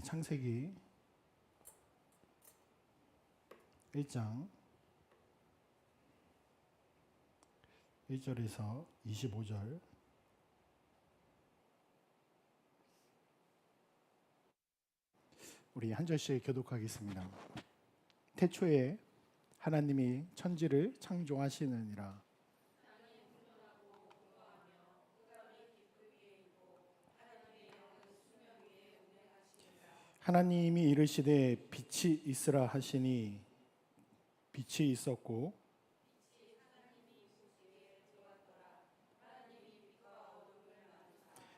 창세기 1장 1절에서 25절. 우리 한 절씩 교독하겠습니다. 태초에 하나님이 천지를 창조하시느니라. 하나님이 이르시되 빛이 있으라 하시니 빛이 있었고,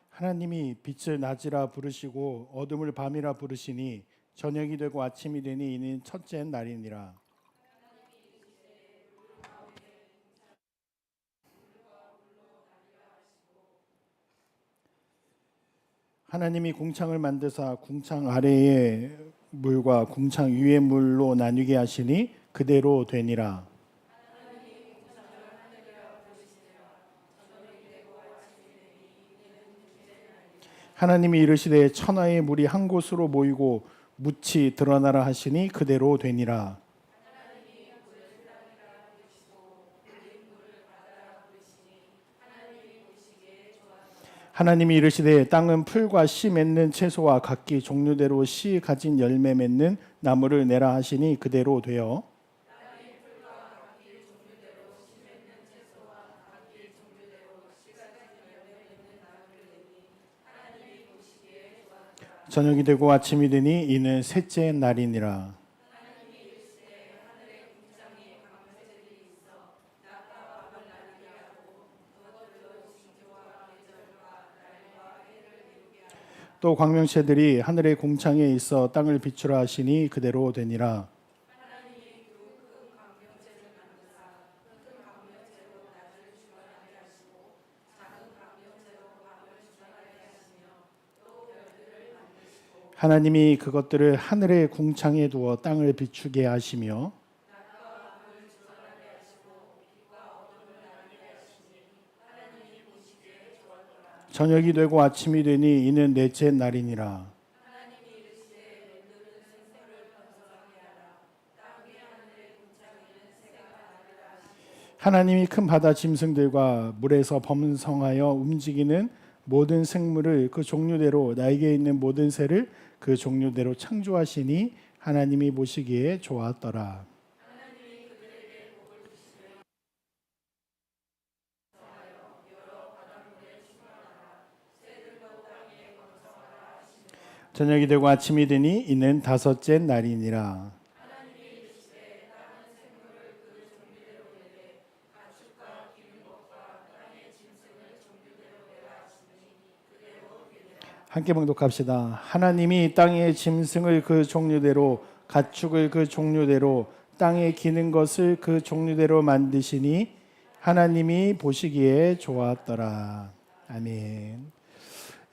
하나님이 빛을 낮이라 부르시고 어둠을 밤이라 부르시니 저녁이 되고 아침이 되니 이는 첫째 날이니라. 하나님이 궁창을 만드사 궁창 아래의 물과 궁창 위의 물로 나뉘게 하시니 그대로 되니라. 하나님이 이르시되 천하의 물이 한 곳으로 모이고 묻이 드러나라 하시니 그대로 되니라. 하나님이 이르시되 땅은 풀과 씨 맺는 채소와 각기 종류대로 씨 가진 열매 맺는 나무를 내라 하시니 그대로 되어 저녁이 되고 아침이 되니 이는 셋째 날이니라. 또 광명체들이 하늘의 궁창에 있어 땅을 비추라 하시니 그대로 되니라. 하나님이 그것들을 하늘의 궁창에 두어 땅을 비추게 하시며 저녁이 되고 아침이 되니 이는 넷째 날이니라. 하나님이 큰 바다 짐승들과 물에서 범성하여 움직이는 모든 생물을 그 종류대로 나에게 있는 모든 새를 그 종류대로 창조하시니 하나님이 보시기에 좋았더라. 저녁이 되고 아침이 되니 이는 다섯째 날이니라. 함께 봉독합시다. 하나님이 땅의 짐승을 그 종류대로 가축을 그 종류대로 땅에 기는 것을 그 종류대로 만드시니 하나님이 보시기에 좋았더라. 아멘.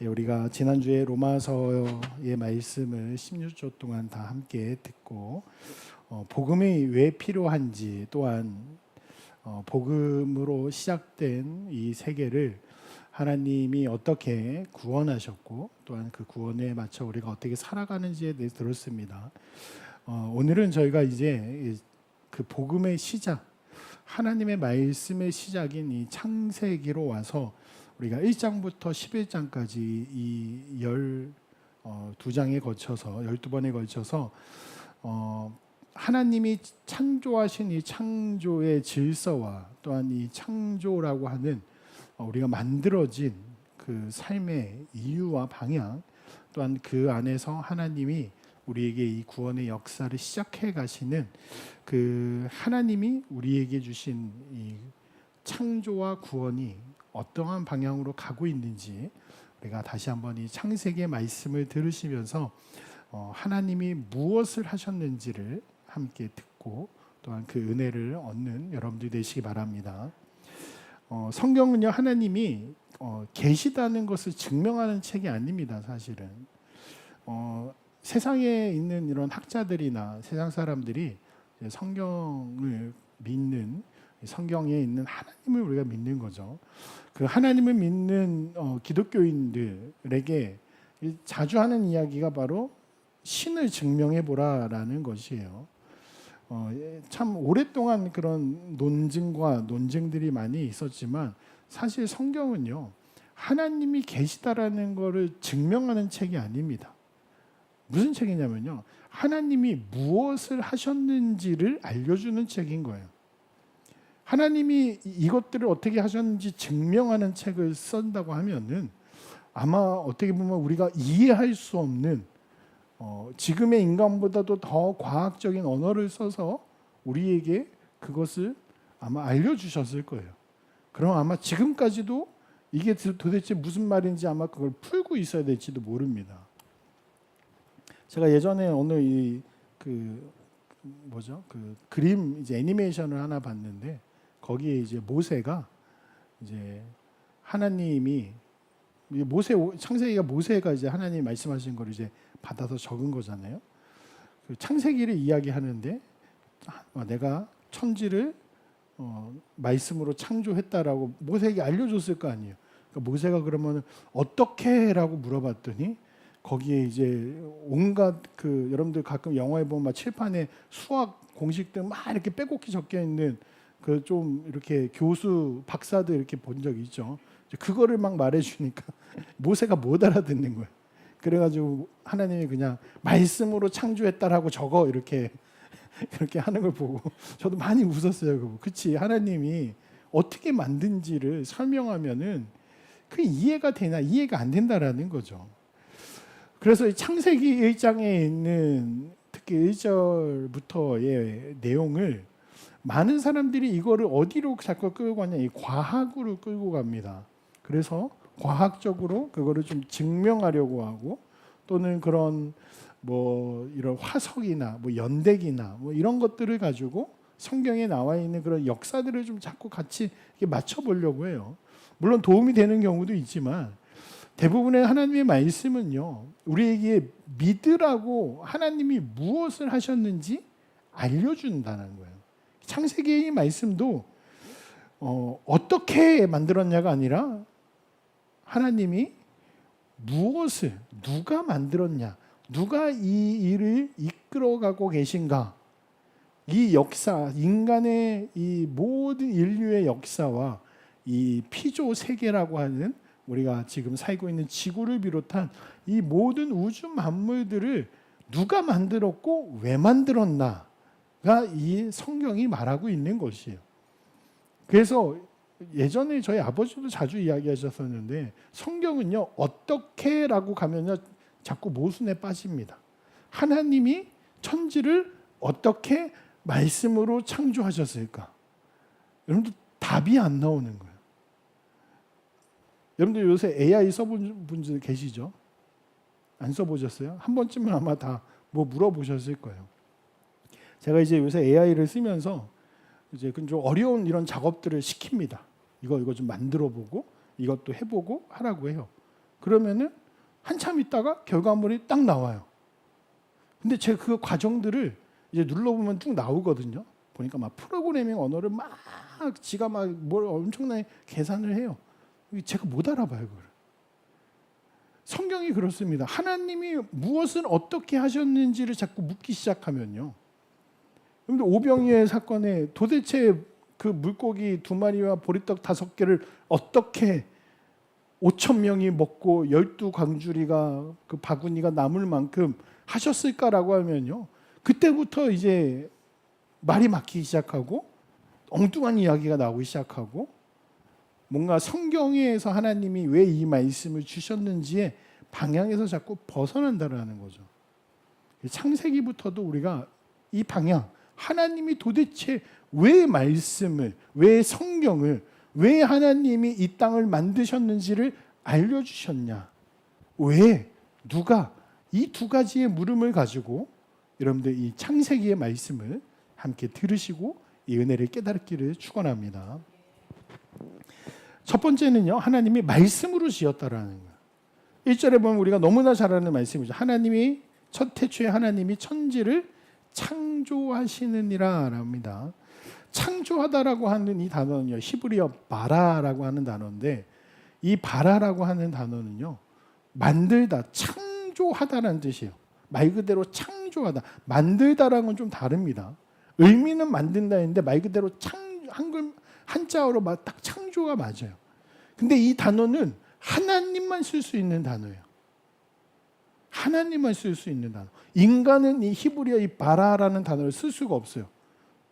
우리가 지난주에 로마서의 말씀을 16조 동안 다 함께 듣고 복음이 왜 필요한지, 또한 복음으로 시작된 이 세계를 하나님이 어떻게 구원하셨고 또한 그 구원에 맞춰 우리가 어떻게 살아가는지에 대해서 들었습니다. 오늘은 저희가 이제 그 복음의 시작, 하나님의 말씀의 시작인 이 창세기로 와서 우리가 1장부터 11장까지 이 12장에 걸쳐서 12번에 걸쳐서 하나님이 창조하신 이 창조의 질서와 또한 이 창조라고 하는 우리가 만들어진 그 삶의 이유와 방향, 또한 그 안에서 하나님이 우리에게 이 구원의 역사를 시작해 가시는 그 하나님이 우리에게 주신 이 창조와 구원이 어떠한 방향으로 가고 있는지 우리가 다시 한번 이 창세기의 말씀을 들으시면서 하나님이 무엇을 하셨는지를 함께 듣고 또한 그 은혜를 얻는 여러분들이 되시기 바랍니다. 성경은요, 하나님이 계시다는 것을 증명하는 책이 아닙니다. 사실은 세상에 있는 이런 학자들이나 세상 사람들이 성경을 믿는, 성경에 있는 하나님을 우리가 믿는 거죠. 그 하나님을 믿는 기독교인들에게 자주 하는 이야기가 바로 신을 증명해 보라라는 것이에요. 참 오랫동안 그런 논증과 논쟁들이 많이 있었지만 사실 성경은요, 하나님이 계시다라는 것을 증명하는 책이 아닙니다. 무슨 책이냐면요, 하나님이 무엇을 하셨는지를 알려주는 책인 거예요. 하나님이 이것들을 어떻게 하셨는지 증명하는 책을 쓴다고 하면은 아마 어떻게 보면 우리가 이해할 수 없는 지금의 인간보다도 더 과학적인 언어를 써서 우리에게 그것을 아마 알려주셨을 거예요. 그럼 아마 지금까지도 이게 도대체 무슨 말인지 아마 그걸 풀고 있어야 될지도 모릅니다. 제가 예전에 오늘 그 그림 이제 애니메이션을 하나 봤는데 거기에 이제 모세가 이제 하나님이 창세기가 모세가 이제 하나님 말씀하신 걸 이제 받아서 적은 거잖아요. 그 창세기를 이야기하는데 내가 천지를 말씀으로 창조했다라고 모세에게 알려줬을 거 아니에요. 그러니까 모세가 그러면 어떻게라고 물어봤더니 거기에 이제 온갖 여러분들 가끔 영화에 보면 막 칠판에 수학 공식들 막 이렇게 빼곡히 적혀 있는 그 좀 이렇게 교수 박사들 이렇게 본 적이 있죠. 그거를 막 말해주니까 모세가 못 알아듣는 거예요. 그래가지고 하나님이 그냥 말씀으로 창조했다라고 적어 이렇게 하는 걸 보고 저도 많이 웃었어요. 그치, 하나님이 어떻게 만든지를 설명하면은 그 이해가 되나 이해가 안 된다라는 거죠. 그래서 창세기 1장에 있는 특히 1절부터의 내용을 많은 사람들이 이거를 어디로 자꾸 끌고 가냐, 이 과학으로 끌고 갑니다. 그래서 과학적으로 그거를 좀 증명하려고 하고 또는 그런 이런 화석이나 연대기나 이런 것들을 가지고 성경에 나와 있는 그런 역사들을 좀 자꾸 같이 이렇게 맞춰보려고 해요. 물론 도움이 되는 경우도 있지만 대부분의 하나님의 말씀은요, 우리에게 믿으라고 하나님이 무엇을 하셨는지 알려준다는 거예요. 창세기의 말씀도 어떻게 만들었냐가 아니라 하나님이 무엇을 누가 만들었냐, 누가 이 일을 이끌어가고 계신가, 이 역사, 인간의 이 모든 인류의 역사와 이 피조 세계라고 하는 우리가 지금 살고 있는 지구를 비롯한 이 모든 우주 만물들을 누가 만들었고 왜 만들었나가 이 성경이 말하고 있는 것이에요. 그래서 예전에 저희 아버지도 자주 이야기하셨었는데 성경은요, 어떻게라고 가면요 자꾸 모순에 빠집니다. 하나님이 천지를 어떻게 말씀으로 창조하셨을까? 여러분들 답이 안 나오는 거예요. 여러분들 요새 AI 써본 분들 계시죠? 안 써보셨어요? 한 번쯤은 아마 다 물어보셨을 거예요. 제가 이제 요새 AI를 쓰면서 이제 좀 어려운 이런 작업들을 시킵니다. 이거 좀 만들어보고 이것도 해보고 하라고 해요. 그러면은 한참 있다가 결과물이 딱 나와요. 근데 제가 그 과정들을 이제 눌러보면 쭉 나오거든요. 보니까 막 프로그래밍 언어를 막 지가 막 뭘 엄청나게 계산을 해요. 제가 못 알아봐요, 그걸. 성경이 그렇습니다. 하나님이 무엇을 어떻게 하셨는지를 자꾸 묻기 시작하면요. 여러분들 오병이의 사건에 도대체 그 물고기 2마리와 보리떡 5개를 어떻게 5,000명이 먹고 12광주리가 그 바구니가 남을 만큼 하셨을까라고 하면요. 그때부터 이제 말이 막히기 시작하고 엉뚱한 이야기가 나오기 시작하고 뭔가 성경에서 하나님이 왜 이 말씀을 주셨는지의 방향에서 자꾸 벗어난다라는 거죠. 창세기부터도 우리가 이 방향, 하나님이 도대체 왜 말씀을, 왜 성경을, 왜 하나님이 이 땅을 만드셨는지를 알려주셨냐, 왜, 누가, 이 두 가지의 물음을 가지고 여러분들 이 창세기의 말씀을 함께 들으시고 이 은혜를 깨닫기를 축원합니다. 첫 번째는요, 하나님이 말씀으로 지었다라는 거예요. 1절에 보면 우리가 너무나 잘 아는 말씀이죠. 하나님이 태초에 하나님이 천지를 창조하시느니라 합니다. 창조하다라고 하는 이 단어는요, 히브리어 바라라고 하는 단어인데 이 바라라고 하는 단어는요, 만들다, 창조하다라는 뜻이에요. 말 그대로 창조하다. 만들다라는 건 좀 다릅니다. 의미는 만든다인데 말 그대로 한글 한자어로 딱 창조가 맞아요. 근데 이 단어는 하나님만 쓸 수 있는 단어예요. 하나님만 쓸 수 있는 단어. 인간은 이 히브리어 이 바라라는 단어를 쓸 수가 없어요.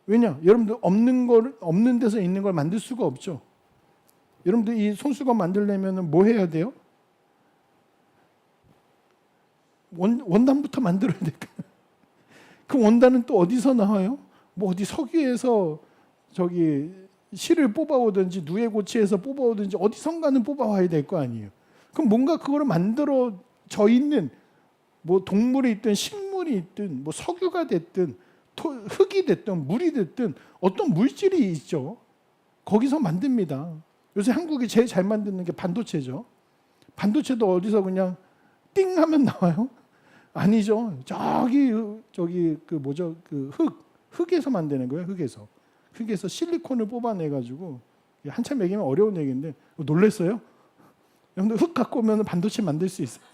왜냐? 여러분들 없는 데서 있는 걸 만들 수가 없죠. 여러분들 이 손수건 만들려면 뭐 해야 돼요? 원단부터 만들어야 될까요? 그 원단은 또 어디서 나와요? 뭐 어디 석유에서 저기 실을 뽑아오든지 누에고치에서 뽑아오든지 어디선가는 뽑아와야 될 거 아니에요. 그럼 뭔가 그거를 만들어져 있는 뭐 동물이 있든 식물이 있든 뭐 석유가 됐든 흙이 됐든 물이 됐든 어떤 물질이 있죠. 거기서 만듭니다. 요새 한국이 제일 잘 만드는 게 반도체죠. 반도체도 어디서 그냥 띵 하면 나와요? 아니죠. 저기 그 뭐죠? 그 흙에서 만드는 거예요. 흙에서 실리콘을 뽑아내 가지고 한참 얘기하면 어려운 얘기인데 놀랬어요? 여러분들 흙 갖고 오면 반도체 만들 수 있어요.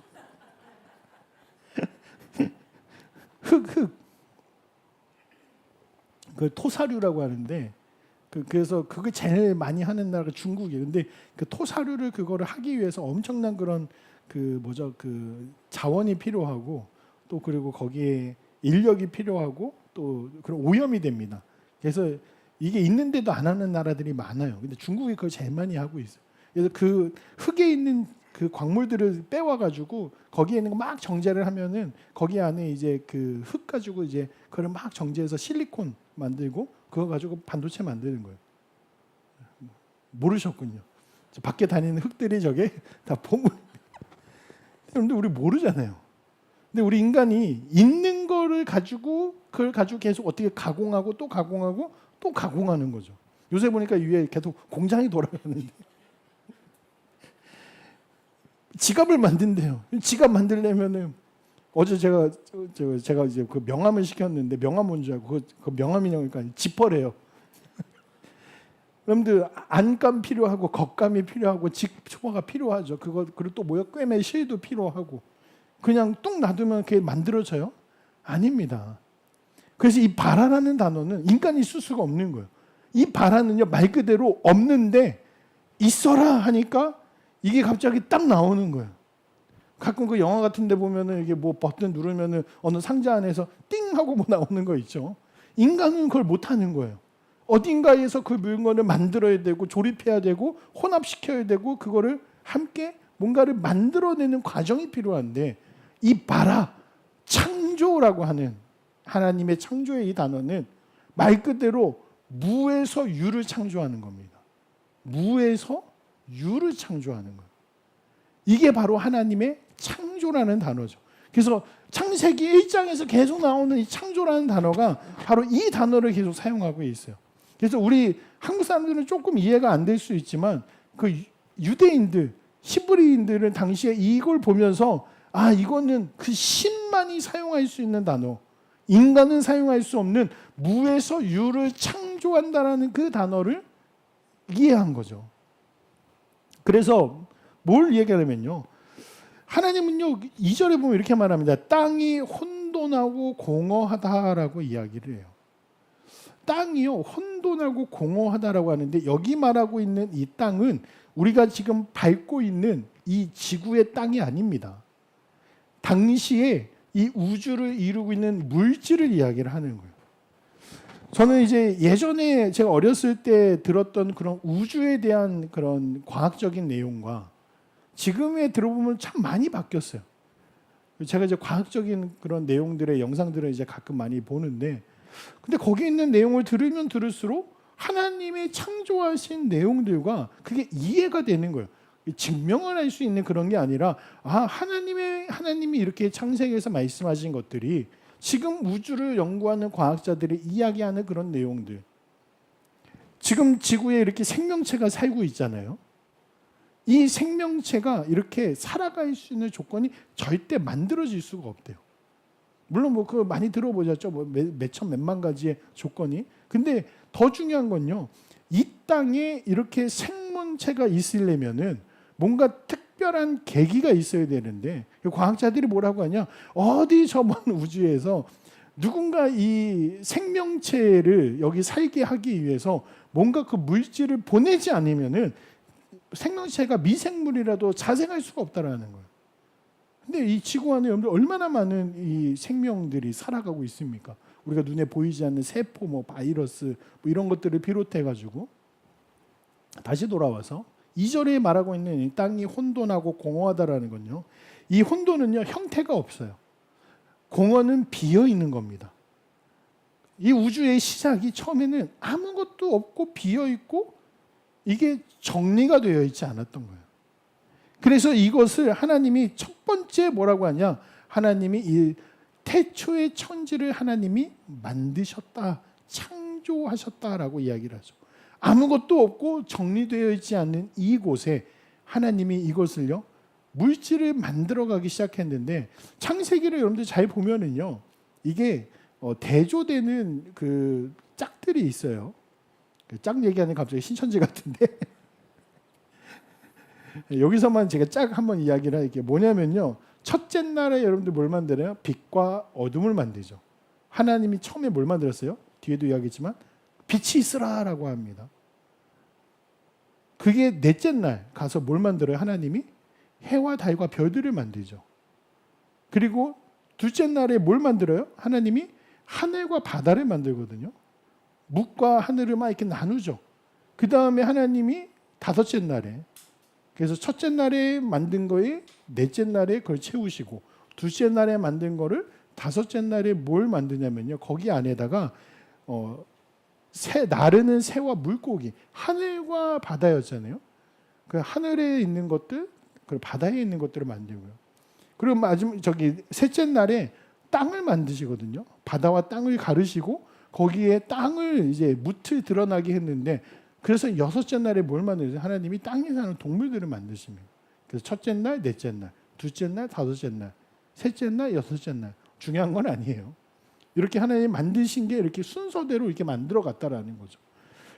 흙. 그 토사류라고 하는데 그래서 그걸 제일 많이 하는 나라가 중국이에요. 근데 그 토사류를 그거를 하기 위해서 엄청난 그런 그 자원이 필요하고 또 그리고 거기에 인력이 필요하고 또 그런 오염이 됩니다. 그래서 이게 있는데도 안 하는 나라들이 많아요. 근데 중국이 그걸 제일 많이 하고 있어요. 그래서 그 흙에 있는 그 광물들을 빼와 가지고 거기에 있는 거 막 정제를 하면은 거기 안에 이제 그 흙 가지고 이제 그걸 막 정제해서 실리콘 만들고 그거 가지고 반도체 만드는 거예요. 모르셨군요. 밖에 다니는 흙들이 저게 다 보물. 그런데 우리 모르잖아요. 근데 우리 인간이 있는 거를 가지고 그걸 가지고 계속 어떻게 가공하고 또 가공하고 또 가공하는 거죠. 요새 보니까 위에 계속 공장이 돌아가는데 지갑을 만든대요. 지갑 만들려면은 어제 제가 이제 그 명함을 시켰는데 명함 온 줄 알고 그 명함이니까 지퍼래요. 여러분들 안감 필요하고 겉감이 필요하고 직초가 필요하죠. 그리고 또 뭐야 꿰매 실도 필요하고 그냥 뚝 놔두면 그게 만들어져요? 아닙니다. 그래서 이 바라라는 단어는 인간이 쓸 수가 없는 거예요. 이 바라는요 말 그대로 없는데 있어라 하니까 이게 갑자기 딱 나오는 거예요. 가끔 그 영화 같은 데 보면은 이게 뭐 버튼 누르면은 어느 상자 안에서 띵 하고 뭐 나오는 거 있죠. 인간은 그걸 못 하는 거예요. 어딘가에서 그 물건을 만들어야 되고 조립해야 되고 혼합시켜야 되고 그거를 함께 뭔가를 만들어내는 과정이 필요한데 이 바라 창조라고 하는 하나님의 창조의 이 단어는 말 그대로 무에서 유를 창조하는 겁니다. 무에서 유를 창조하는 거예요. 이게 바로 하나님의 창조라는 단어죠. 그래서 창세기 1장에서 계속 나오는 이 창조라는 단어가 바로 이 단어를 계속 사용하고 있어요. 그래서 우리 한국 사람들은 조금 이해가 안 될 수 있지만 그 유대인들, 히브리인들은 당시에 이걸 보면서 아 이거는 그 신만이 사용할 수 있는 단어, 인간은 사용할 수 없는 무에서 유를 창조한다라는 그 단어를 이해한 거죠. 그래서 뭘 얘기하냐면요. 하나님은요 2절에 보면 이렇게 말합니다. 땅이 혼돈하고 공허하다라고 이야기를 해요. 땅이요 혼돈하고 공허하다라고 하는데 여기 말하고 있는 이 땅은 우리가 지금 밟고 있는 이 지구의 땅이 아닙니다. 당시에 이 우주를 이루고 있는 물질을 이야기를 하는 거예요. 저는 이제 예전에 제가 어렸을 때 들었던 그런 우주에 대한 그런 과학적인 내용과 지금에 들어보면 참 많이 바뀌었어요. 제가 이제 과학적인 그런 내용들의 영상들을 이제 가끔 많이 보는데, 근데 거기 있는 내용을 들으면 들을수록 하나님의 창조하신 내용들과 그게 이해가 되는 거예요. 증명을 할 수 있는 그런 게 아니라 하나님이 이렇게 창세기에서 말씀하신 것들이 지금 우주를 연구하는 과학자들이 이야기하는 그런 내용들. 지금 지구에 이렇게 생명체가 살고 있잖아요. 이 생명체가 이렇게 살아갈 수 있는 조건이 절대 만들어질 수가 없대요. 물론 뭐 그거 많이 들어보셨죠. 뭐 몇천 몇만 가지의 조건이. 근데 더 중요한 건요. 이 땅에 이렇게 생명체가 있으려면은 뭔가 특별한 계기가 있어야 되는데 과학자들이 뭐라고 하냐, 어디 저 먼 우주에서 누군가 이 생명체를 여기 살게 하기 위해서 뭔가 그 물질을 보내지 않으면은 생명체가 미생물이라도 자생할 수가 없다라는 거예요. 근데 이 지구 안에 여러분들 얼마나 많은 이 생명들이 살아가고 있습니까? 우리가 눈에 보이지 않는 세포, 뭐 바이러스, 뭐 이런 것들을 비롯해 가지고 다시 돌아와서 2절에 말하고 있는 이 땅이 혼돈하고 공허하다라는 건요, 이 혼돈은요 형태가 없어요. 공허는 비어 있는 겁니다. 이 우주의 시작이 처음에는 아무것도 없고 비어 있고 이게 정리가 되어 있지 않았던 거예요. 그래서 이것을 하나님이 첫 번째 뭐라고 하냐, 하나님이 이 태초의 천지를 하나님이 만드셨다, 창조하셨다라고 이야기를 하죠. 아무것도 없고 정리되어 있지 않는 이곳에 하나님이 이것을요 물질을 만들어가기 시작했는데, 창세기를 여러분들 잘 보면은요 이게 대조되는 그 짝들이 있어요. 짝 얘기하는 갑자기 신천지 같은데 여기서만 제가 짝 한번 이야기를 할게요. 뭐냐면요, 첫째 날에 여러분들 뭘 만들어요? 빛과 어둠을 만들죠. 하나님이 처음에 뭘 만들었어요? 뒤에도 이야기했지만 빛이 있으라라고 합니다. 그게 넷째 날 가서 뭘 만들어요? 하나님이 해와 달과 별들을 만들죠. 그리고 둘째 날에 뭘 만들어요? 하나님이 하늘과 바다를 만들거든요. 묵과 하늘을 막 이렇게 나누죠. 그 다음에 하나님이 다섯째 날에, 그래서 첫째 날에 만든 거에 넷째 날에 그걸 채우시고, 둘째 날에 만든 거를 다섯째 날에 뭘 만드냐면요, 거기 안에다가 나르는 새와 물고기, 하늘과 바다였잖아요. 그 하늘에 있는 것들, 그 바다에 있는 것들을 만들고요. 그리고 마지막 셋째 날에 땅을 만드시거든요. 바다와 땅을 가르시고 거기에 땅을 이제 무틀 드러나게 했는데, 그래서 여섯째 날에 뭘 만드세요? 하나님이 땅에 사는 동물들을 만드십니다. 그래서 첫째 날, 넷째 날, 둘째 날, 다섯째 날, 셋째 날, 여섯째 날. 중요한 건 아니에요. 이렇게 하나님 만드신 게 이렇게 순서대로 이렇게 만들어 갔다라는 거죠.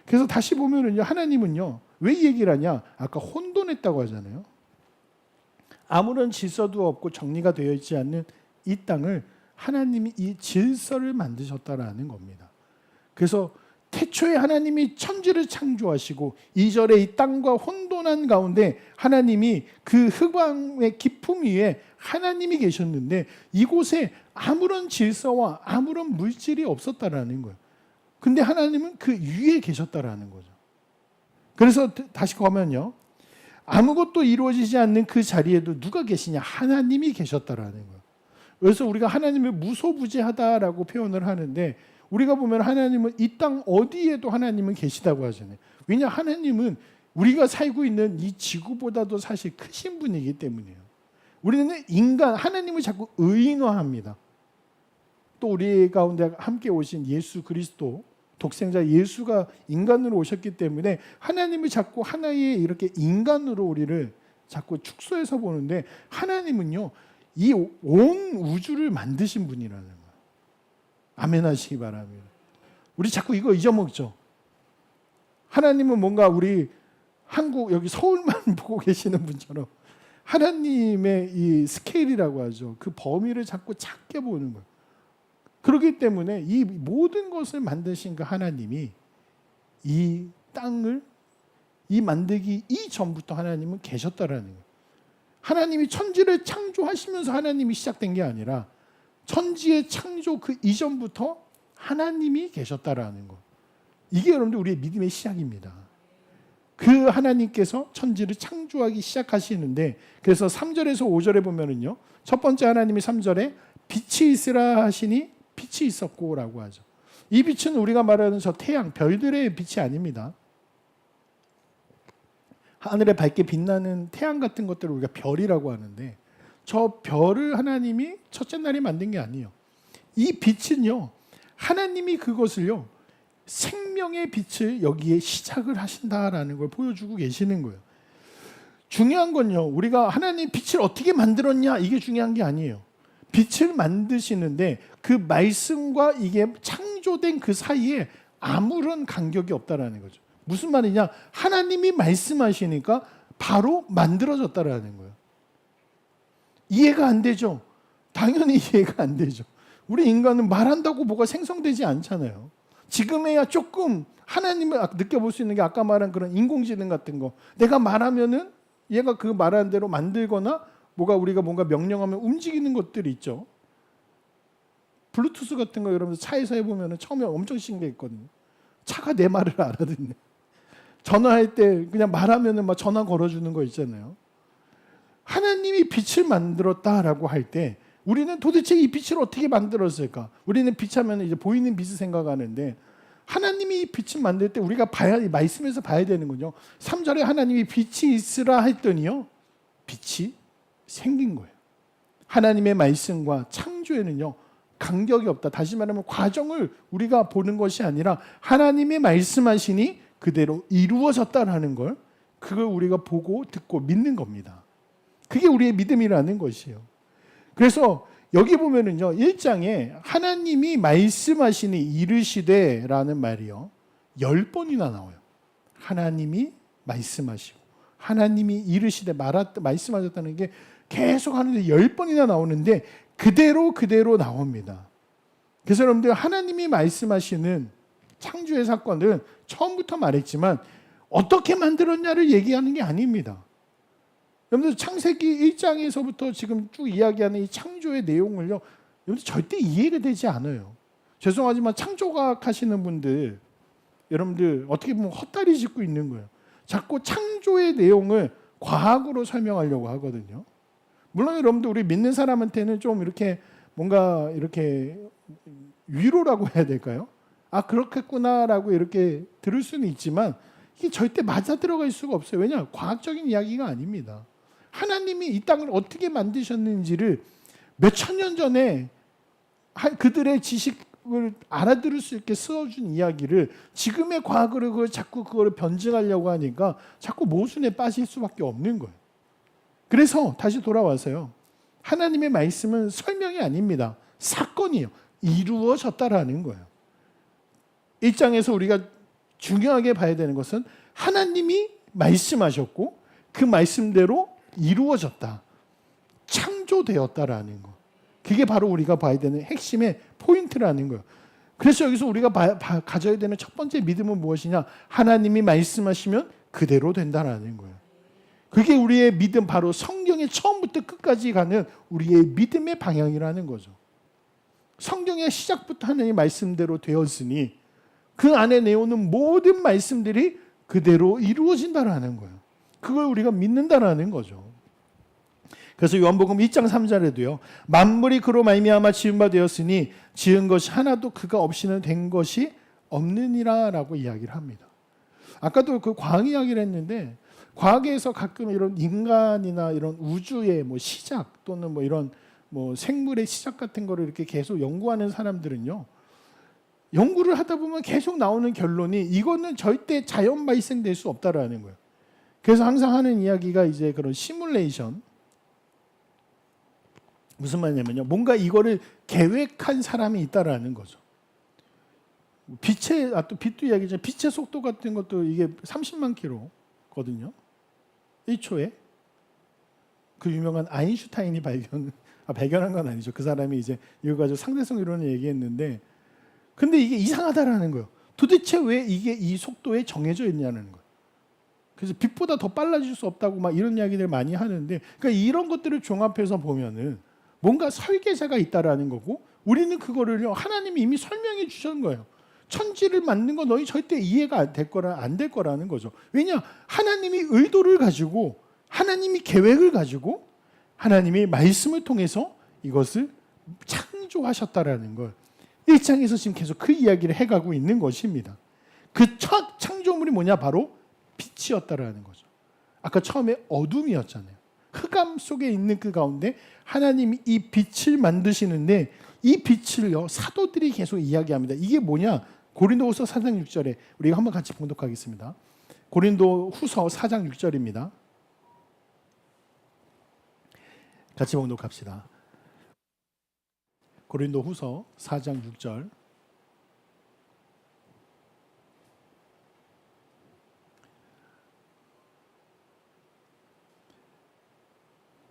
그래서 다시 보면은요, 하나님은요 왜 이 얘기를 하냐? 아까 혼돈했다고 하잖아요. 아무런 질서도 없고 정리가 되어 있지 않는 이 땅을 하나님이 이 질서를 만드셨다라는 겁니다. 그래서 태초에 하나님이 천지를 창조하시고 2절에 이 땅과 혼돈한 가운데 하나님이 그 흑암의 깊음 위에 하나님이 계셨는데, 이곳에 아무런 질서와 아무런 물질이 없었다라는 거예요. 근데 하나님은 그 위에 계셨다라는 거죠. 그래서 다시 가면요, 아무것도 이루어지지 않는 그 자리에도 누가 계시냐? 하나님이 계셨다라는 거예요. 그래서 우리가 하나님을 무소부지하다라고 표현을 하는데, 우리가 보면 하나님은 이 땅 어디에도 하나님은 계시다고 하잖아요. 왜냐, 하나님은 우리가 살고 있는 이 지구보다도 사실 크신 분이기 때문이에요. 우리는 인간, 하나님을 자꾸 의인화합니다. 또 우리 가운데 함께 오신 예수 그리스도, 독생자 예수가 인간으로 오셨기 때문에 하나님을 자꾸 하나의 이렇게 인간으로 우리를 자꾸 축소해서 보는데, 하나님은요 이 온 우주를 만드신 분이라는 거예요. 아멘 하시기 바랍니다. 우리 자꾸 이거 잊어먹죠. 하나님은 뭔가 우리 한국 여기 서울만 보고 계시는 분처럼 하나님의 이 스케일이라고 하죠. 그 범위를 자꾸 작게 보는 거예요. 그렇기 때문에 이 모든 것을 만드신 그 하나님이 이 땅을 이 만들기 이전부터 하나님은 계셨다라는 거예요. 하나님이 천지를 창조하시면서 하나님이 시작된 게 아니라 천지의 창조 그 이전부터 하나님이 계셨다라는 것. 이게 여러분들 우리의 믿음의 시작입니다. 그 하나님께서 천지를 창조하기 시작하시는데, 그래서 3절에서 5절에 보면은요, 첫 번째 하나님이 3절에 빛이 있으라 하시니 빛이 있었고 라고 하죠. 이 빛은 우리가 말하는 저 태양, 별들의 빛이 아닙니다. 하늘에 밝게 빛나는 태양 같은 것들을 우리가 별이라고 하는데, 저 별을 하나님이 첫째 날에 만든 게 아니에요. 이 빛은요, 하나님이 그것을요 생명의 빛을 여기에 시작을 하신다라는 걸 보여주고 계시는 거예요. 중요한 건요, 우리가 하나님 빛을 어떻게 만들었냐 이게 중요한 게 아니에요. 빛을 만드시는데 그 말씀과 이게 창조된 그 사이에 아무런 간격이 없다라는 거죠. 무슨 말이냐? 하나님이 말씀하시니까 바로 만들어졌다라는 거예요. 이해가 안 되죠? 당연히 이해가 안 되죠. 우리 인간은 말한다고 뭐가 생성되지 않잖아요. 지금에야 조금 하나님을 느껴볼 수 있는 게 아까 말한 그런 인공지능 같은 거. 내가 말하면은 얘가 그 말하는 대로 만들거나 우리가 뭔가 명령하면 움직이는 것들이 있죠. 블루투스 같은 거 여러분 차에서 해보면 처음에 엄청 신기했거든요. 차가 내 말을 알아듣네. 전화할 때 그냥 말하면은 막 전화 걸어주는 거 있잖아요. 하나님이 빛을 만들었다라고 할 때 우리는 도대체 이 빛을 어떻게 만들었을까? 우리는 빛하면 이제 보이는 빛을 생각하는데 하나님이 이 빛을 만들 때 우리가 말씀에서 봐야 되는군요. 3절에 하나님이 빛이 있으라 했더니요. 빛이 생긴 거예요. 하나님의 말씀과 창조에는요. 간격이 없다. 다시 말하면 과정을 우리가 보는 것이 아니라 하나님의 말씀하시니 그대로 이루어졌다라는 걸 그걸 우리가 보고 듣고 믿는 겁니다. 그게 우리의 믿음이라는 것이에요. 그래서 여기 보면은요. 1장에 하나님이 말씀하시니 이르시되라는 말이요. 10번이나 나와요. 하나님이 말씀하시고 하나님이 이르시되 말씀하셨다는 게 계속 하는데 10번이나 나오는데 그대로 나옵니다. 그래서 여러분들 하나님이 말씀하시는 창조의 사건은 처음부터 말했지만 어떻게 만들었냐를 얘기하는 게 아닙니다. 여러분들 창세기 1장에서부터 지금 쭉 이야기하는 이 창조의 내용을요, 여러분들 절대 이해가 되지 않아요. 죄송하지만 창조과학 하시는 분들, 여러분들 어떻게 보면 헛다리 짚고 있는 거예요. 자꾸 창조의 내용을 과학으로 설명하려고 하거든요. 물론 여러분들 우리 믿는 사람한테는 좀 이렇게 뭔가 이렇게 위로라고 해야 될까요? 아 그렇겠구나라고 이렇게 들을 수는 있지만 이게 절대 맞아 들어갈 수가 없어요. 왜냐? 과학적인 이야기가 아닙니다. 하나님이 이 땅을 어떻게 만드셨는지를 몇천 년 전에 그들의 지식을 알아들을 수 있게 쓰어준 이야기를 지금의 과학으로 그걸 변증하려고 하니까 자꾸 모순에 빠질 수밖에 없는 거예요. 그래서 다시 돌아와서요. 하나님의 말씀은 설명이 아닙니다. 사건이에요. 이루어졌다라는 거예요. 1장에서 우리가 중요하게 봐야 되는 것은 하나님이 말씀하셨고 그 말씀대로 이루어졌다. 창조되었다라는 거. 그게 바로 우리가 봐야 되는 핵심의 포인트라는 거예요. 그래서 여기서 우리가 가져야 되는 첫 번째 믿음은 무엇이냐? 하나님이 말씀하시면 그대로 된다라는 거예요. 그게 우리의 믿음, 바로 성경의 처음부터 끝까지 가는 우리의 믿음의 방향이라는 거죠. 성경의 시작부터 하나님의 말씀대로 되었으니 그 안에 내오는 모든 말씀들이 그대로 이루어진다라는 거예요. 그걸 우리가 믿는다라는 거죠. 그래서 요한복음 2장 3절에도요. 만물이 그로 말미암아 지은 바 되었으니 지은 것이 하나도 그가 없이는 된 것이 없느니라라고 이야기를 합니다. 아까도 그 과학 이야기를 했는데 과학에서 가끔 이런 인간이나 이런 우주의 시작 또는 이런 생물의 시작 같은 거를 이렇게 계속 연구하는 사람들은요. 연구를 하다 보면 계속 나오는 결론이 이거는 절대 자연 발생될 수 없다라는 거예요. 그래서 항상 하는 이야기가 이제 그런 시뮬레이션. 무슨 말이냐면요. 뭔가 이거를 계획한 사람이 있다라는 거죠. 빛도 이야기죠. 빛의 속도 같은 것도 이게 30만 킬로거든요. 1초에. 그 유명한 아인슈타인이 발견한 건 아니죠. 그 사람이 이제 이거 가지고 상대성 이론을 얘기했는데 근데 이게 이상하다라는 거예요. 도대체 왜 이게 이 속도에 정해져 있냐는 거예요. 그래서 빛보다 더 빨라질 수 없다고 막 이런 이야기들 많이 하는데 그러니까 이런 것들을 종합해서 보면은 뭔가 설계자가 있다라는 거고 우리는 그거를요 하나님이 이미 설명해 주신 거예요. 천지를 만든 거 너희 절대 이해가 안 될 거라는 거죠. 왜냐? 하나님이 의도를 가지고 하나님이 계획을 가지고 하나님이 말씀을 통해서 이것을 창조하셨다라는 걸 1장에서 지금 계속 그 이야기를 해가고 있는 것입니다. 그 첫 창조물이 뭐냐? 바로 빛이었다라는 거죠. 아까 처음에 어둠이었잖아요. 흑암 속에 있는 그 가운데 하나님이 이 빛을 만드시는데 이 빛을요 사도들이 계속 이야기합니다. 이게 뭐냐? 고린도후서 4장 6절에 우리가 한번 같이 봉독하겠습니다. 고린도후서 4장 6절입니다. 같이 봉독합시다. 고린도후서 4장 6절.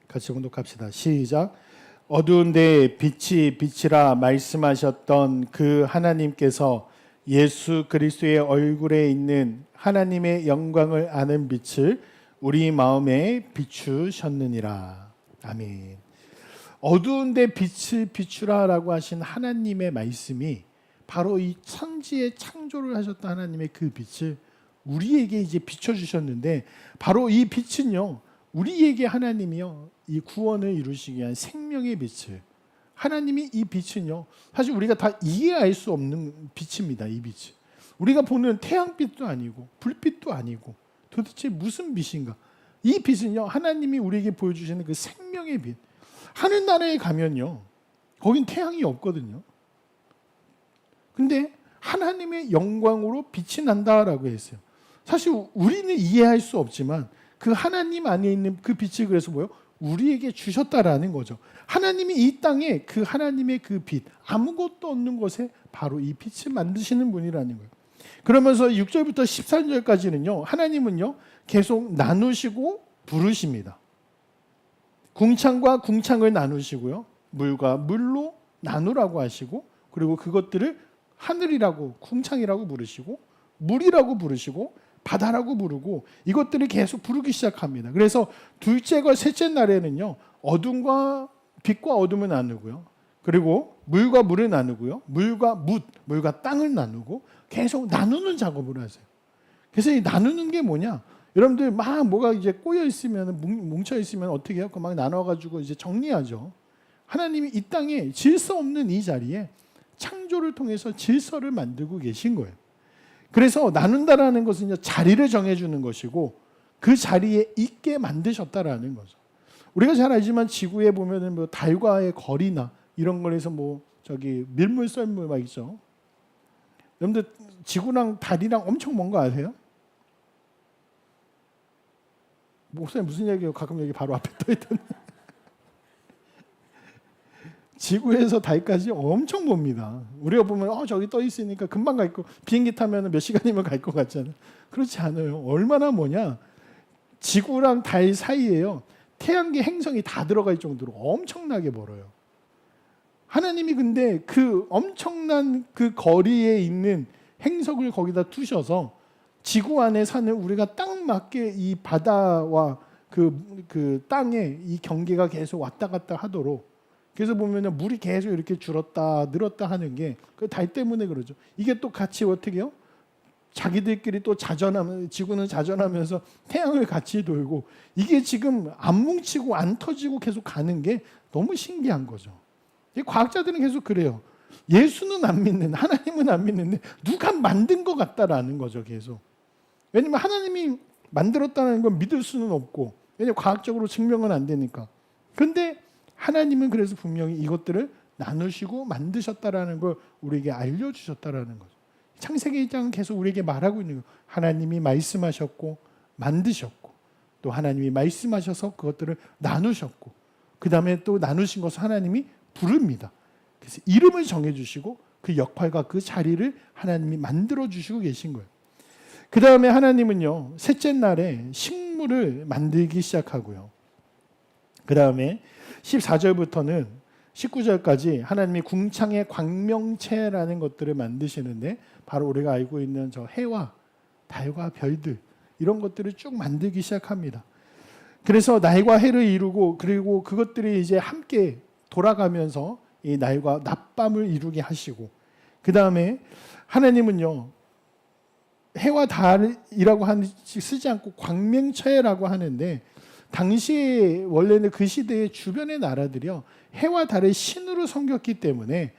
같이 공독합시다. 시작. 어두운 데에 빛이 비치라 말씀하셨던 그 하나님께서 예수 그리스도의 얼굴에 있는 하나님의 영광을 아는 빛을 우리 마음에 비추셨느니라. 아멘. 어두운 데 빛을 비추라라고 하신 하나님의 말씀이 바로 이 천지의 창조를 하셨던 하나님의 그 빛을 우리에게 이제 비춰주셨는데, 바로 이 빛은요, 우리에게 하나님이요, 이 구원을 이루시기 위한 생명의 빛을, 하나님이 이 빛은요, 사실 우리가 다 이해할 수 없는 빛입니다. 이 빛이 우리가 보는 태양빛도 아니고 불빛도 아니고 도대체 무슨 빛인가? 이 빛은요, 하나님이 우리에게 보여주시는 그 생명의 빛. 하늘나라에 가면요, 거긴 태양이 없거든요. 근데 하나님의 영광으로 빛이 난다라고 했어요. 사실 우리는 이해할 수 없지만 그 하나님 안에 있는 그 빛이 그래서 뭐요? 우리에게 주셨다라는 거죠. 하나님이 이 땅에 그 하나님의 그 빛, 아무것도 없는 곳에 바로 이 빛을 만드시는 분이라는 거예요. 그러면서 6절부터 13절까지는요, 하나님은요 계속 나누시고 부르십니다. 궁창과 궁창을 나누시고요, 물과 물로 나누라고 하시고, 그리고 그것들을 하늘이라고, 궁창이라고 부르시고, 물이라고 부르시고, 바다라고 부르고, 이것들을 계속 부르기 시작합니다. 그래서 둘째과 셋째 날에는요, 어둠과 빛과 어둠을 나누고요, 그리고 물과 물을 나누고요, 물과 땅을 나누고, 계속 나누는 작업을 하세요. 그래서 이 나누는 게 뭐냐? 여러분들 막 뭐가 이제 꼬여 있으면, 뭉쳐 있으면 어떻게 해요? 막 나눠가지고 이제 정리하죠. 하나님이 이 땅에 질서 없는 이 자리에 창조를 통해서 질서를 만들고 계신 거예요. 그래서 나눈다라는 것은 자리를 정해주는 것이고, 그 자리에 있게 만드셨다라는 거죠. 우리가 잘 알지만 지구에 보면은 뭐 달과의 거리나 이런 거에서 뭐 저기 밀물 썰물 막 있죠. 여러분들 지구랑 달이랑 엄청 먼 거 아세요? 목사님 무슨 얘기예요? 가끔 여기 바로 앞에 떠 있던. 지구에서 달까지 엄청 멉니다. 우리가 보면 저기 떠 있으니까 금방 갈 거, 비행기 타면 몇 시간이면 갈 것 같잖아요. 그렇지 않아요. 얼마나 뭐냐? 지구랑 달 사이에요, 태양계 행성이 다 들어갈 정도로 엄청나게 멀어요. 하나님이 근데 그 엄청난 그 거리에 있는 행성을 거기다 두셔서 지구 안에 사는 우리가 딱 맞게 이 바다와 그 땅의 이 경계가 계속 왔다 갔다 하도록, 그래서 보면은 물이 계속 이렇게 줄었다 늘었다 하는 게 그 달 때문에 그러죠. 이게 또 같이 어떻게 해요? 자기들끼리 또 자전하면, 지구는 자전하면서 태양을 같이 돌고, 이게 지금 안 뭉치고 안 터지고 계속 가는 게 너무 신기한 거죠. 과학자들은 계속 그래요. 예수는 안 믿는, 하나님은 안 믿는데 누가 만든 것 같다라는 거죠, 계속. 왜냐면 하나님이 만들었다는 건 믿을 수는 없고, 왜냐면 과학적으로 증명은 안 되니까. 그런데 하나님은 그래서 분명히 이것들을 나누시고 만드셨다라는 걸 우리에게 알려주셨다라는 거죠. 창세기 1장은 계속 우리에게 말하고 있는 거예요. 하나님이 말씀하셨고 만드셨고, 또 하나님이 말씀하셔서 그것들을 나누셨고, 그 다음에 또 나누신 것을 하나님이 부릅니다. 그래서 이름을 정해주시고 그 역할과 그 자리를 하나님이 만들어주시고 계신 거예요. 그 다음에 하나님은요, 셋째 날에 식물을 만들기 시작하고요, 그 다음에 14절부터는 19절까지 하나님이 궁창의 광명체라는 것들을 만드시는데, 바로 우리가 알고 있는 저 해와 달과 별들, 이런 것들을 쭉 만들기 시작합니다. 그래서 날과 해를 이루고, 그리고 그것들이 이제 함께 돌아가면서 이 날과 낮밤을 이루게 하시고, 그 다음에 하나님은요, 해와 달이라고 쓰지 않고 광명체라고 하는데, 당시에 원래는 그 시대의 주변의 나라들이요, 해와 달을 신으로 섬겼기 때문에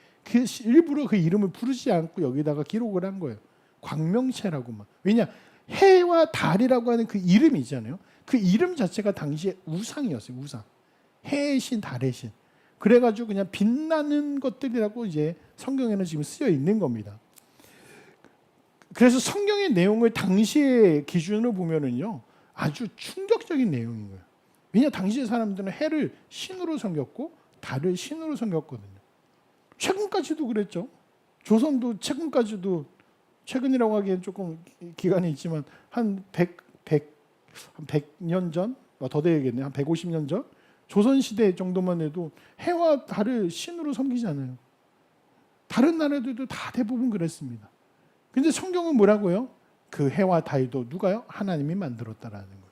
일부러 그 이름을 부르지 않고 여기다가 기록을 한 거예요. 광명체라고만. 왜냐? 해와 달이라고 하는 그 이름이 있잖아요. 그 이름 자체가 당시에 우상이었어요. 우상. 해의 신, 달의 신. 그래가지고 그냥 빛나는 것들이라고 이제 성경에는 지금 쓰여 있는 겁니다. 그래서 성경의 내용을 당시의 기준으로 보면은요, 아주 충격적인 내용인 거예요. 왜냐, 당시의 사람들은 해를 신으로 섬겼고 달을 신으로 섬겼거든요. 최근까지도 그랬죠. 조선도 최근까지도, 최근이라고 하기엔 조금 기간이 있지만 한 100년 전, 더 되겠네요. 한 150년 전 조선시대 정도만 해도 해와 달을 신으로 섬기잖아요. 다른 나라들도 다 대부분 그랬습니다. 근데 성경은 뭐라고요? 그 해와 달도 누가요? 하나님이 만들었다라는 거예요.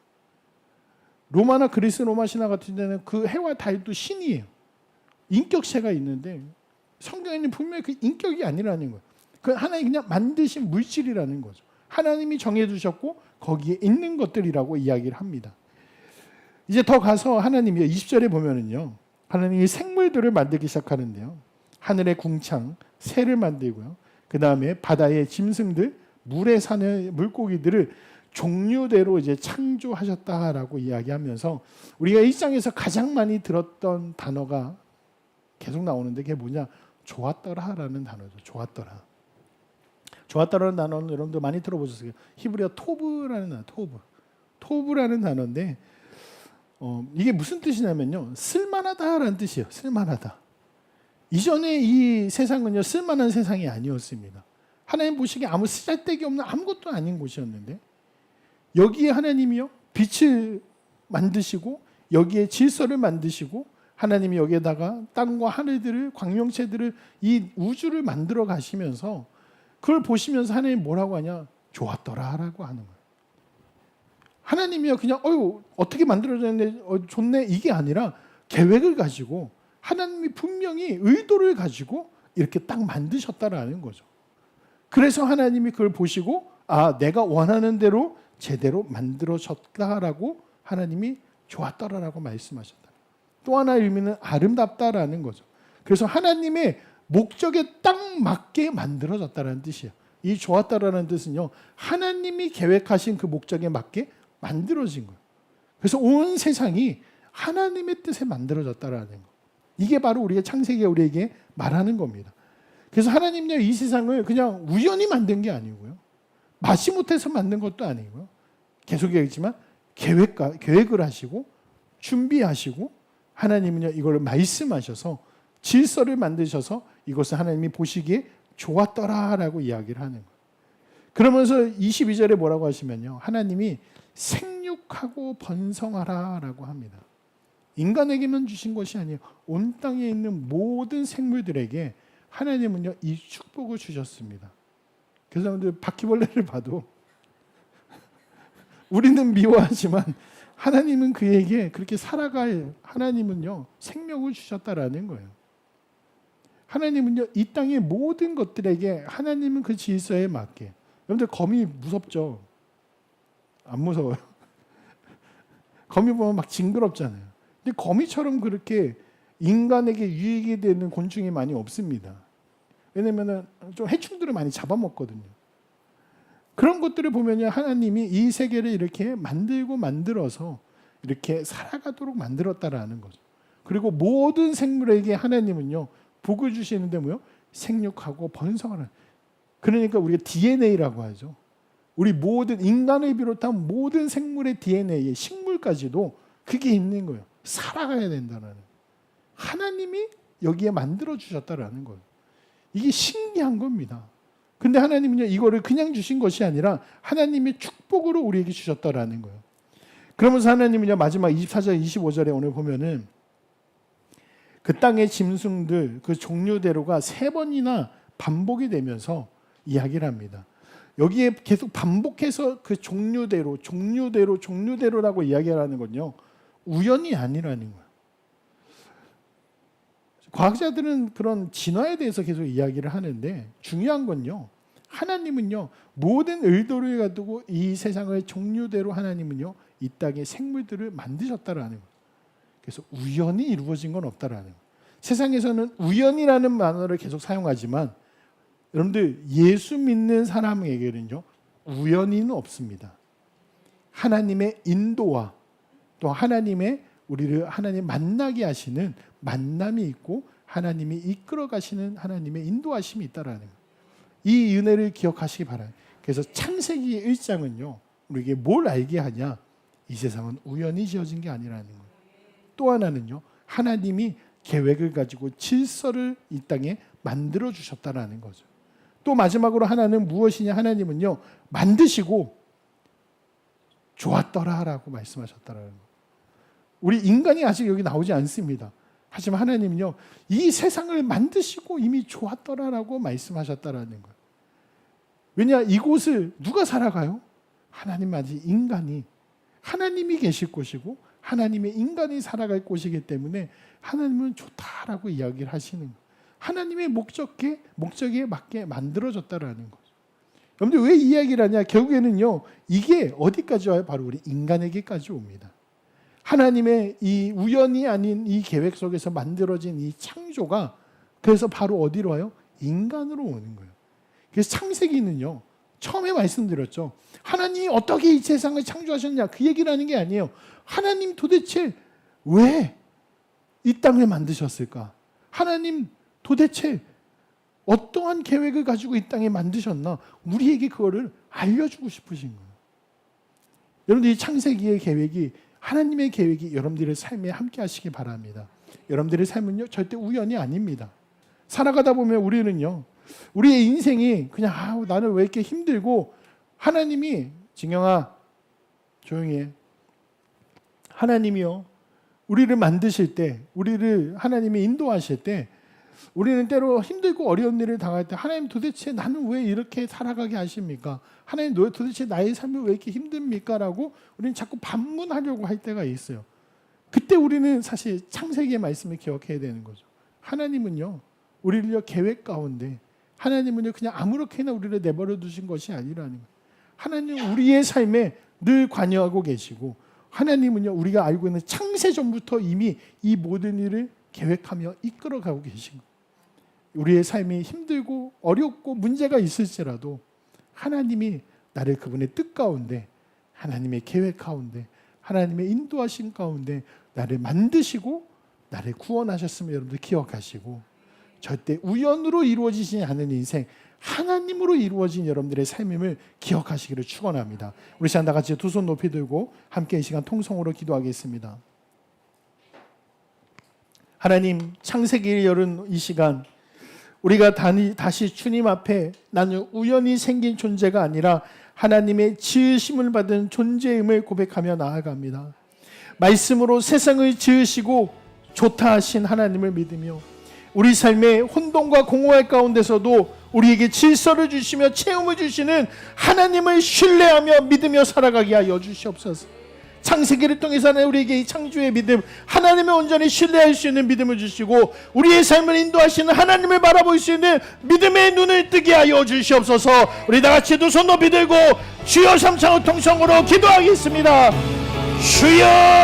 로마나 그리스 로마 신화 같은 데는 그 해와 달도 신이에요. 인격체가 있는데 성경에는 분명히 그 인격이 아니라는 거예요. 그 하나님이 그냥 만드신 물질이라는 거죠. 하나님이 정해두셨고 거기에 있는 것들이라고 이야기를 합니다. 이제 더 가서 하나님이 20절에 보면은요, 하나님이 생물들을 만들기 시작하는데요. 하늘의 궁창, 새를 만들고요. 그 다음에 바다의 짐승들, 물에 사는 물고기들을 종류대로 이제 창조하셨다라고 이야기하면서 우리가 일상에서 가장 많이 들었던 단어가 계속 나오는데 그게 뭐냐? 좋았더라라는 단어죠. 좋았더라. 좋았더라는 단어는 여러분들 많이 들어보셨어요. 히브리어 토브라는 단어, 토브라는 단어인데 이게 무슨 뜻이냐면요, 쓸만하다라는 뜻이에요. 쓸만하다. 이전에 이 세상은요, 쓸만한 세상이 아니었습니다. 하나님 보시기에 아무 쓸데기 없는 아무것도 아닌 곳이었는데 여기에 하나님이요, 빛을 만드시고 여기에 질서를 만드시고 하나님이 여기에다가 땅과 하늘들을, 광명체들을, 이 우주를 만들어 가시면서 그걸 보시면서 하나님이 뭐라고 하냐? 좋았더라라고 하는 거예요. 하나님이요, 그냥 어떻게 만들어졌는데 좋네 이게 아니라 계획을 가지고 하나님이 분명히 의도를 가지고 이렇게 딱 만드셨다라는 거죠. 그래서 하나님이 그걸 보시고 내가 원하는 대로 제대로 만들어졌다라고 하나님이 좋았더라라고 말씀하셨다. 또 하나의 의미는 아름답다라는 거죠. 그래서 하나님의 목적에 딱 맞게 만들어졌다라는 뜻이에요. 이 좋았다라는 뜻은요, 하나님이 계획하신 그 목적에 맞게 만들어진 거예요. 그래서 온 세상이 하나님의 뜻에 만들어졌다라는 거. 이게 바로 우리가 창세기가 우리에게 말하는 겁니다. 그래서 하나님은요, 이 세상을 그냥 우연히 만든 게 아니고요, 마치 못해서 만든 것도 아니고요, 계속 얘기했지만 계획을 하시고 준비하시고 하나님은요, 이걸 말씀하셔서 질서를 만드셔서 이것을 하나님이 보시기에 좋았더라라고 이야기를 하는 거예요. 그러면서 22절에 뭐라고 하시면요, 하나님이 생육하고 번성하라라고 합니다. 인간에게만 주신 것이 아니에요. 온 땅에 있는 모든 생물들에게 하나님은요, 이 축복을 주셨습니다. 그래서 여러분들 바퀴벌레를 봐도 우리는 미워하지만 하나님은 그에게 그렇게 살아갈, 하나님은요, 생명을 주셨다라는 거예요. 하나님은요, 이 땅의 모든 것들에게 하나님은 그 질서에 맞게. 여러분들 거미 무섭죠? 안 무서워요? 거미 보면 막 징그럽잖아요. 근데 거미처럼 그렇게 인간에게 유익이 되는 곤충이 많이 없습니다. 왜냐하면 좀 해충들을 많이 잡아먹거든요. 그런 것들을 보면요, 하나님이 이 세계를 이렇게 만들어서 이렇게 살아가도록 만들었다라는 거죠. 그리고 모든 생물에게 하나님은요, 복을 주시는데 뭐요? 생육하고 번성하는. 그러니까 우리가 DNA라고 하죠. 우리 모든 인간을 비롯한 모든 생물의 DNA에 식물까지도 그게 있는 거예요. 살아가야 된다는. 하나님이 여기에 만들어 주셨다라는 거예요. 이게 신기한 겁니다. 근데 하나님은요, 이거를 그냥 주신 것이 아니라 하나님의 축복으로 우리에게 주셨다라는 거예요. 그러면서 하나님은요, 마지막 24절, 25절에 오늘 보면은 그 땅의 짐승들 그 종류대로가 3번이나 반복이 되면서 이야기를 합니다. 여기에 계속 반복해서 그 종류대로라고 이야기하는 건요, 우연이 아니라는 거예요. 과학자들은 그런 진화에 대해서 계속 이야기를 하는데 중요한 건요, 하나님은요, 모든 의도를 가지고 이 세상을 종류대로 하나님은요, 이 땅의 생물들을 만드셨다라는 거예요. 그래서 우연히 이루어진 건 없다라는 거예요. 세상에서는 우연이라는 단어를 계속 사용하지만 여러분들 예수 믿는 사람에게는요, 우연히는 없습니다. 하나님의 인도와 또 우리를 하나님 만나게 하시는 만남이 있고 하나님이 이끌어 가시는 하나님의 인도하심이 있다라는 거예요. 이 은혜를 기억하시기 바랍니다. 그래서 창세기 1장은요, 우리에게 뭘 알게 하냐? 이 세상은 우연히 지어진 게 아니라는 거예요. 또 하나는요, 하나님이 계획을 가지고 질서를 이 땅에 만들어 주셨다라는 거죠. 또 마지막으로 하나는 무엇이냐? 하나님은요, 만드시고 좋았더라라고 말씀하셨다라는 거예요. 우리 인간이 아직 여기 나오지 않습니다. 하지만 하나님은요, 이 세상을 만드시고 이미 좋았더라라고 말씀하셨다라는 거예요. 왜냐, 이곳을 누가 살아가요? 하나님만이 인간이, 하나님이 계실 곳이고 하나님의 인간이 살아갈 곳이기 때문에 하나님은 좋다라고 이야기를 하시는 거예요. 하나님의 목적에 맞게 만들어졌다라는 거죠. 여러분들 왜 이야기를 하냐? 결국에는요, 이게 어디까지 와요? 바로 우리 인간에게까지 옵니다. 하나님의 이 우연이 아닌 이 계획 속에서 만들어진 이 창조가 그래서 바로 어디로 와요? 인간으로 오는 거예요. 그래서 창세기는요, 처음에 말씀드렸죠. 하나님이 어떻게 이 세상을 창조하셨냐, 그 얘기를 하는 게 아니에요. 하나님 도대체 왜 이 땅을 만드셨을까? 하나님 도대체 어떠한 계획을 가지고 이 땅에 만드셨나? 우리에게 그거를 알려주고 싶으신 거예요. 여러분들 이 창세기의 계획이, 하나님의 계획이 여러분들의 삶에 함께 하시기 바랍니다. 여러분들의 삶은요, 절대 우연이 아닙니다. 살아가다 보면 우리는요, 우리의 인생이 그냥 나는 왜 이렇게 힘들고, 하나님이, 진경아 조용히 해. 하나님이요, 우리를 만드실 때, 우리를 하나님이 인도하실 때, 우리는 때로 힘들고 어려운 일을 당할 때 하나님 도대체 나는 왜 이렇게 살아가게 하십니까? 하나님 도대체 나의 삶이 왜 이렇게 힘듭니까? 라고 우리는 자꾸 반문하려고 할 때가 있어요. 그때 우리는 사실 창세기의 말씀을 기억해야 되는 거죠. 하나님은요, 우리를 계획 가운데, 하나님은요 그냥 아무렇게나 우리를 내버려 두신 것이 아니라는 거예요. 하나님은 우리의 삶에 늘 관여하고 계시고, 하나님은요 우리가 알고 있는 창세 전부터 이미 이 모든 일을 계획하며 이끌어가고 계신 거예요. 우리의 삶이 힘들고 어렵고 문제가 있을지라도 하나님이 나를 그분의 뜻 가운데, 하나님의 계획 가운데, 하나님의 인도하신 가운데 나를 만드시고 나를 구원하셨음을 여러분들 기억하시고, 절대 우연으로 이루어지지 않은 인생, 하나님으로 이루어진 여러분들의 삶임을 기억하시기를 축원합니다. 우리 시간 다 같이 두 손 높이 들고 함께 이 시간 통성으로 기도하겠습니다. 하나님, 창세기를 열은 이 시간, 우리가 다시 주님 앞에 나는 우연히 생긴 존재가 아니라 하나님의 지으심을 받은 존재임을 고백하며 나아갑니다. 말씀으로 세상을 지으시고 좋다 하신 하나님을 믿으며, 우리 삶의 혼돈과 공허할 가운데서도 우리에게 질서를 주시며 체험을 주시는 하나님을 신뢰하며 믿으며 살아가게 하여 주시옵소서. 창세기를 통해서 우리에게 이 창조의 믿음, 하나님을 온전히 신뢰할 수 있는 믿음을 주시고, 우리의 삶을 인도하시는 하나님을 바라볼 수 있는 믿음의 눈을 뜨게 하여 주시옵소서. 우리 다 같이 두 손 높이 들고 주여 삼창의 통성으로 기도하겠습니다. 주여.